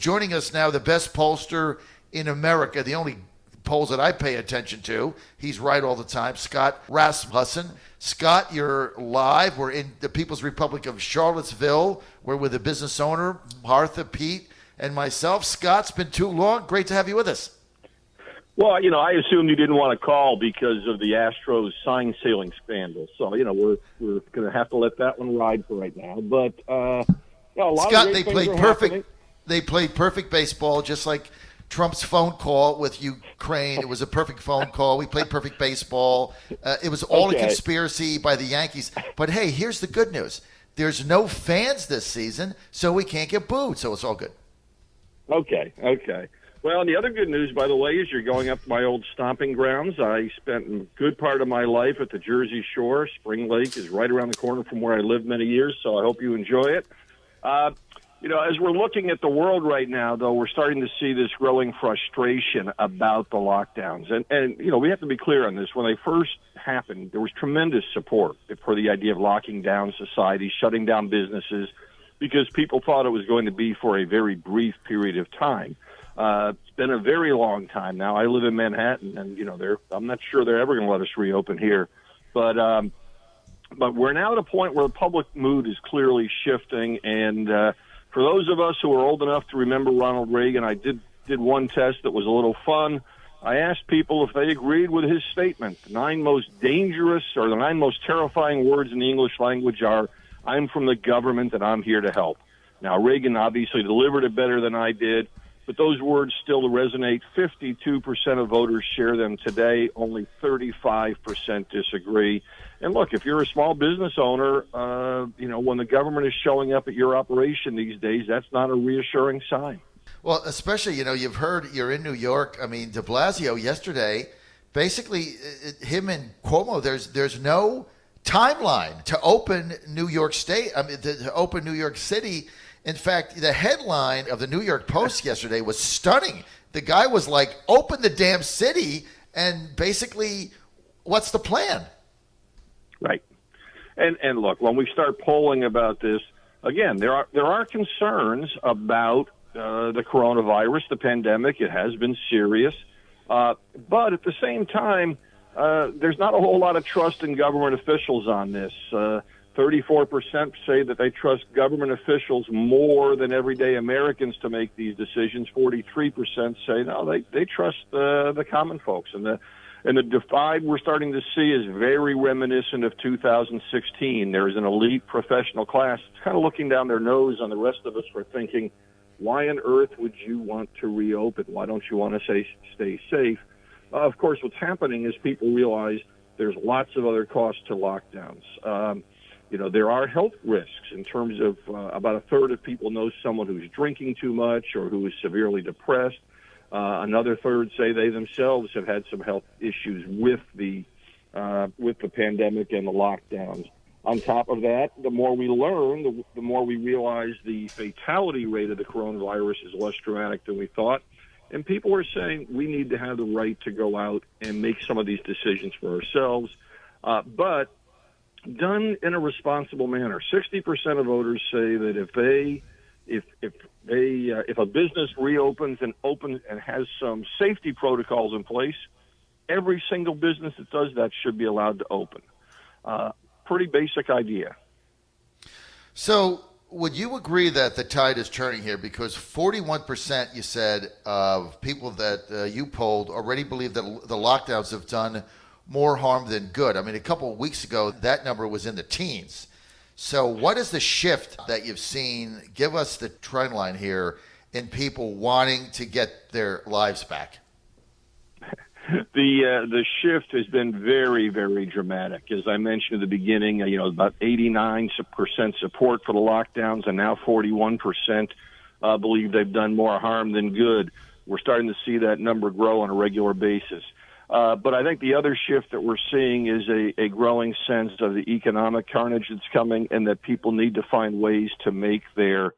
joining us now, the best pollster in America, the only polls that I pay attention to. He's right all the time. Scott Rasmussen. Scott, you're live. We're in the People's Republic of Charlottesville. We're with a business owner, Martha, Pete, and myself. Scott, it's been too long. Great to have you with us. Well, I assumed you didn't want to call because of the Astros sign stealing scandal. So, we're going to have to let that one ride for right now. But, a lot Scott, of they played perfect. Happening. They played perfect baseball, just like Trump's phone call with Ukraine. It was a perfect phone call. We played perfect baseball. It was all a conspiracy by the Yankees. But, hey, here's the good news. There's no fans this season, so we can't get booed. So it's all good. Okay. Well, and the other good news, by the way, is you're going up to my old stomping grounds. I spent a good part of my life at the Jersey Shore. Spring Lake is right around the corner from where I lived many years, so I hope you enjoy it. As we're looking at the world right now, though, we're starting to see this growing frustration about the lockdowns. And we have to be clear on this. When they first happened, there was tremendous support for the idea of locking down society, shutting down businesses, because people thought it was going to be for a very brief period of time. It's been a very long time now. I live in Manhattan, and I'm not sure they're ever going to let us reopen here. But we're now at a point where the public mood is clearly shifting. And for those of us who are old enough to remember Ronald Reagan, I did one test that was a little fun. I asked people if they agreed with his statement. The 9 most dangerous or the 9 most terrifying words in the English language are, "I'm from the government and I'm here to help." Now, Reagan obviously delivered it better than I did. But those words still resonate. 52% of voters share them today. Only 35% disagree. And look, if you're a small business owner, when the government is showing up at your operation these days, that's not a reassuring sign. Well, especially, you've heard you're in New York. I mean, de Blasio yesterday, basically him and Cuomo, there's no timeline to open New York State. I mean, to open New York City. In fact, the headline of the New York Post yesterday was stunning. The guy was like, open the damn city, and basically, what's the plan? Right. And look, when we start polling about this, again, there are concerns about the coronavirus, the pandemic. It has been serious. But at the same time, there's not a whole lot of trust in government officials on this. 34% say that they trust government officials more than everyday Americans to make these decisions. 43% say no, they trust the common folks. And the divide we're starting to see is very reminiscent of 2016. There's an elite professional class that's kind of looking down their nose on the rest of us for thinking, why on earth would you want to reopen? Why don't you want to stay safe? Of course, what's happening is people realize there's lots of other costs to lockdowns. There are health risks in terms of about a third of people know someone who's drinking too much or who is severely depressed. Another third say they themselves have had some health issues with the pandemic and the lockdowns. On top of that, the more we learn, the more we realize the fatality rate of the coronavirus is less dramatic than we thought. And people are saying we need to have the right to go out and make some of these decisions for ourselves. But done in a responsible manner. 60% of voters say that if a business reopens and has some safety protocols in place, every single business that does that should be allowed to open. Pretty basic idea. So would you agree that the tide is turning here? Because 41%, you said, of people that you polled already believe that the lockdowns have done more harm than good. I mean, a couple of weeks ago, that number was in the teens. So what is the shift that you've seen? Give us the trend line here in people wanting to get their lives back. The shift has been very, very dramatic. As I mentioned at the beginning, about 89% support for the lockdowns, and now 41% believe they've done more harm than good. We're starting to see that number grow on a regular basis. But I think the other shift that we're seeing is a growing sense of the economic carnage that's coming, and that people need to find ways to make their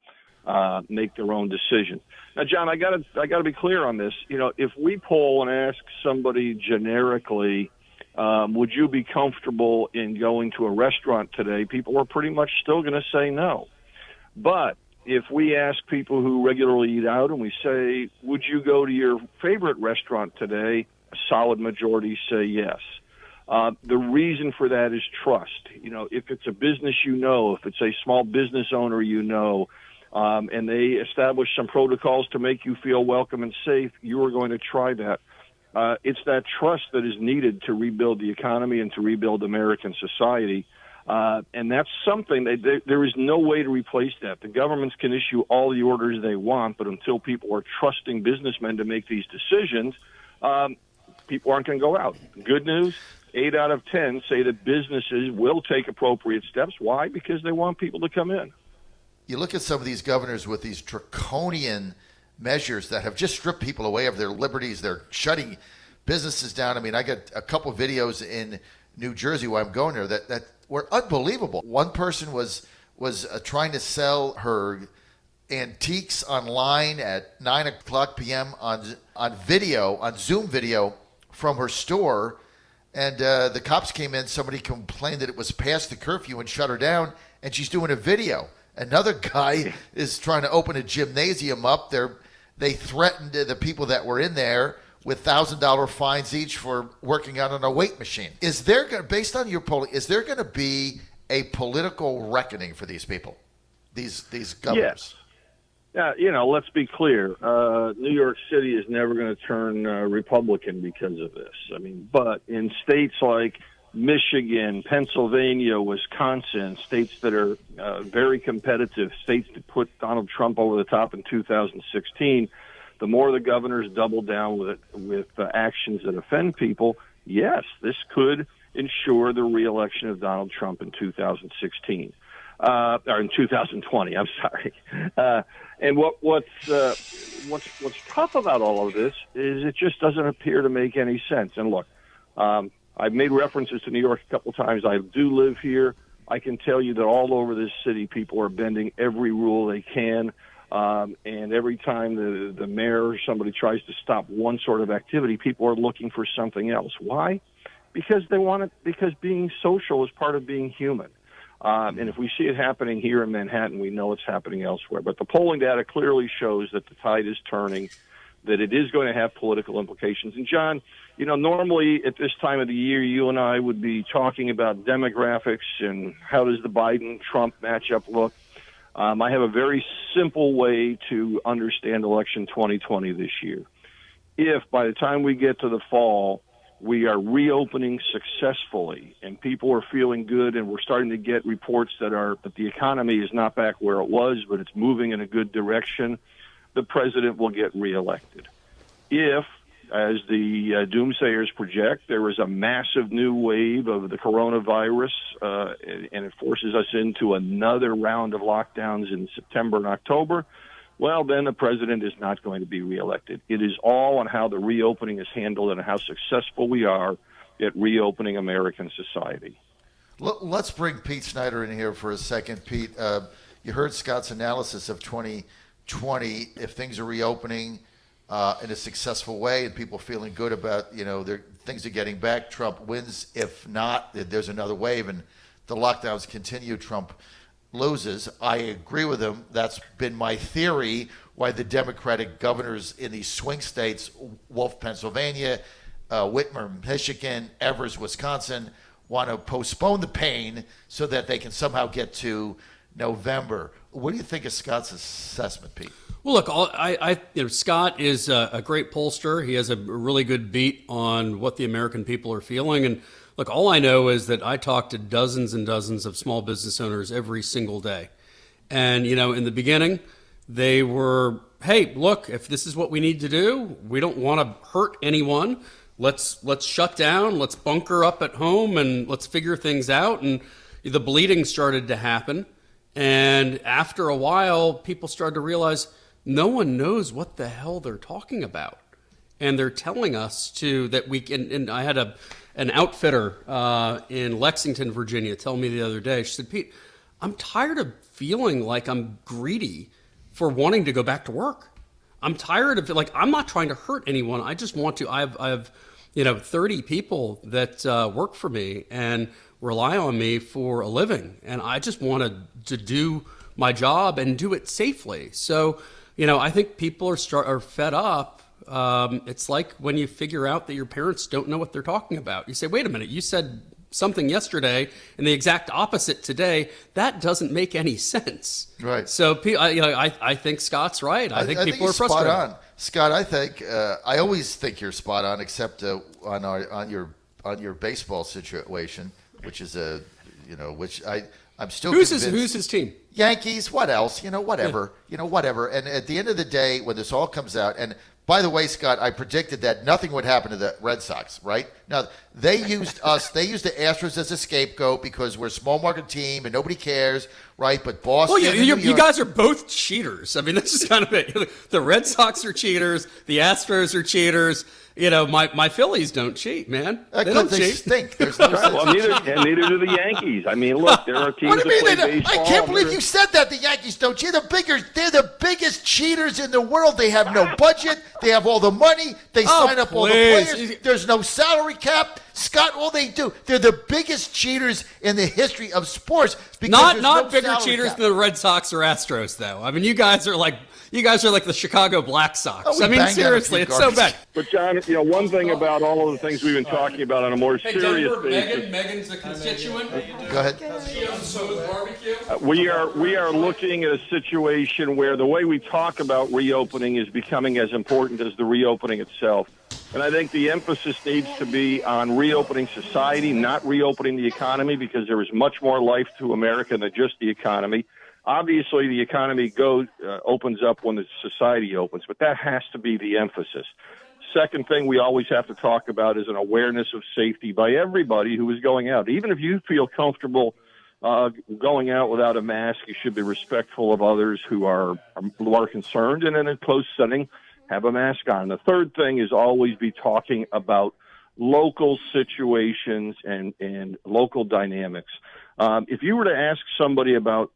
own decisions. Now, John, I gotta be clear on this. If we poll and ask somebody generically, would you be comfortable in going to a restaurant today? People are pretty much still going to say no. But if we ask people who regularly eat out and we say, would you go to your favorite restaurant today? A solid majority say yes. The reason for that is trust. If it's a business if it's a small business owner and they establish some protocols to make you feel welcome and safe, you are going to try that. It's that trust that is needed to rebuild the economy and to rebuild American society. And that's something, there is no way to replace that. The governments can issue all the orders they want, but until people are trusting businessmen to make these decisions, people aren't going to go out. Good news, 8 out of 10 say that businesses will take appropriate steps. Why? Because they want people to come in. You look at some of these governors with these draconian measures that have just stripped people away of their liberties. They're shutting businesses down. I mean, I got a couple of videos in New Jersey while I'm going there that were unbelievable. One person was trying to sell her antiques online at 9:00 p.m. on Zoom video from her store, and the cops came in. Somebody complained that it was past the curfew and shut her down, and she's doing a video. Another guy is trying to open a gymnasium up. They threatened the people that were in there with $1,000 fines each for working out on a weight machine. Based on your polling, is there going to be a political reckoning for these people, these governors? Yes. Yeah, let's be clear. New York City is never going to turn Republican because of this. I mean, but in states like Michigan, Pennsylvania, Wisconsin, states that are very competitive, states that put Donald Trump over the top in 2016, the more the governors double down with actions that offend people, yes, this could ensure the reelection of Donald Trump in 2016. Or in 2020, I'm sorry. And what's tough about all of this is it just doesn't appear to make any sense. And look, I've made references to New York a couple times. I do live here. I can tell you that all over this city, people are bending every rule they can. And every time the mayor or somebody tries to stop one sort of activity, people are looking for something else. Why? Because they want it. Because being social is part of being human. And if we see it happening here in Manhattan, we know it's happening elsewhere. But the polling data clearly shows that the tide is turning, that it is going to have political implications. And, John, normally at this time of the year, you and I would be talking about demographics and how does the Biden-Trump matchup look. I have a very simple way to understand election 2020 this year. If by the time we get to the fall, we are reopening successfully and people are feeling good and we're starting to get reports that the economy is not back where it was, but it's moving in a good direction, the president will get reelected. If, as the doomsayers project, there is a massive new wave of the coronavirus and it forces us into another round of lockdowns in September and October, well, then the president is not going to be reelected. It is all on how the reopening is handled and how successful we are at reopening American society. Let's bring Pete Snyder in here for a second. Pete, you heard Scott's analysis of 2020. If things are reopening in a successful way and people feeling good about, things are getting back, Trump wins. If not, there's another wave and the lockdowns continue, Trump loses. I agree with him. That's been my theory why the Democratic governors in these swing states, Wolf, Pennsylvania, Whitmer, Michigan, Evers, Wisconsin, want to postpone the pain so that they can somehow get to November. What do you think of Scott's assessment, Pete? Well, look, Scott is a great pollster. He has a really good beat on what the American people are feeling. And look, all I know is that I talk to dozens and dozens of small business owners every single day. And, in the beginning, they were, hey, look, if this is what we need to do, we don't want to hurt anyone. Let's shut down, let's bunker up at home, and let's figure things out. And the bleeding started to happen. And after a while, people started to realize no one knows what the hell they're talking about. And they're telling us that we can, and I had an outfitter in Lexington, Virginia, tell me the other day, she said, Pete, I'm tired of feeling like I'm greedy for wanting to go back to work. I'm tired of I'm not trying to hurt anyone. I just want to, I have 30 people that work for me and rely on me for a living. And I just wanted to do my job and do it safely. So, I think people are fed up. It's like when you figure out that your parents don't know what they're talking about. You say, wait a minute, you said something yesterday and the exact opposite today. That doesn't make any sense. Right. So, I think Scott's right. I think people are frustrated. Spot on. Scott, I think I always think you're spot on, except on your baseball situation, which is I'm still convinced. Who's his team? Yankees. What else? Whatever. Whatever. And at the end of the day, when this all comes out, and by the way, Scott, I predicted that nothing would happen to the Red Sox, right? Now, they used us. They used the Astros as a scapegoat because we're a small market team and nobody cares, right? But Boston. Well, you guys are both cheaters. I mean, that's just kind of it. The Red Sox are cheaters. The Astros are cheaters. My Phillies don't cheat, man. They don't they cheat. stink. There's no sense. Well, neither do the Yankees. I mean, look, there are teams What do you mean that play they don't? baseball. I can't believe you said that. The Yankees don't cheat. They're the biggest cheaters in the world. They have no budget. They have all the money. They sign up all the players. There's no salary cap. Scott, all they do, they're the biggest cheaters in the history of sports. Not bigger cheaters than the Red Sox or Astros, though. I mean, you guys are like the Chicago Black Sox. I mean, seriously, it's so bad. But John, one thing about all of the things we've been talking about on a more serious basis. Megan's a constituent. Go ahead. We are looking at a situation where the way we talk about reopening is becoming as important as the reopening itself. And I think the emphasis needs to be on reopening society, not reopening the economy, because there is much more life to America than just the economy. Obviously, the economy opens up when the society opens, but that has to be the emphasis. Second thing we always have to talk about is an awareness of safety by everybody who is going out. Even if you feel comfortable going out without a mask, you should be respectful of others who are concerned, and in a close setting, have a mask on. The third thing is always be talking about local situations and local dynamics. If you were to ask somebody about,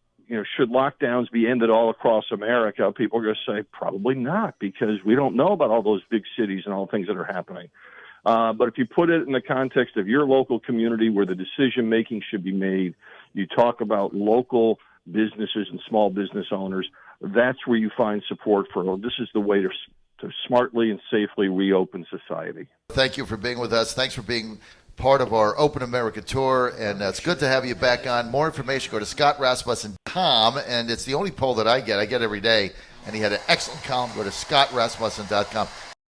should lockdowns be ended all across America, people are going to say probably not, because we don't know about all those big cities and all the things that are happening. But if you put it in the context of your local community where the decision-making should be made, you talk about local businesses and small business owners, that's where you find support for, this is the way to smartly and safely reopen society. Thank you for being with us. Thanks for being part of our Open America Tour, and it's good to have you back on. More information, go to scottrasmussen.com, and it's the only poll that I get every day, and he had an excellent column. Go to scottrasmussen.com.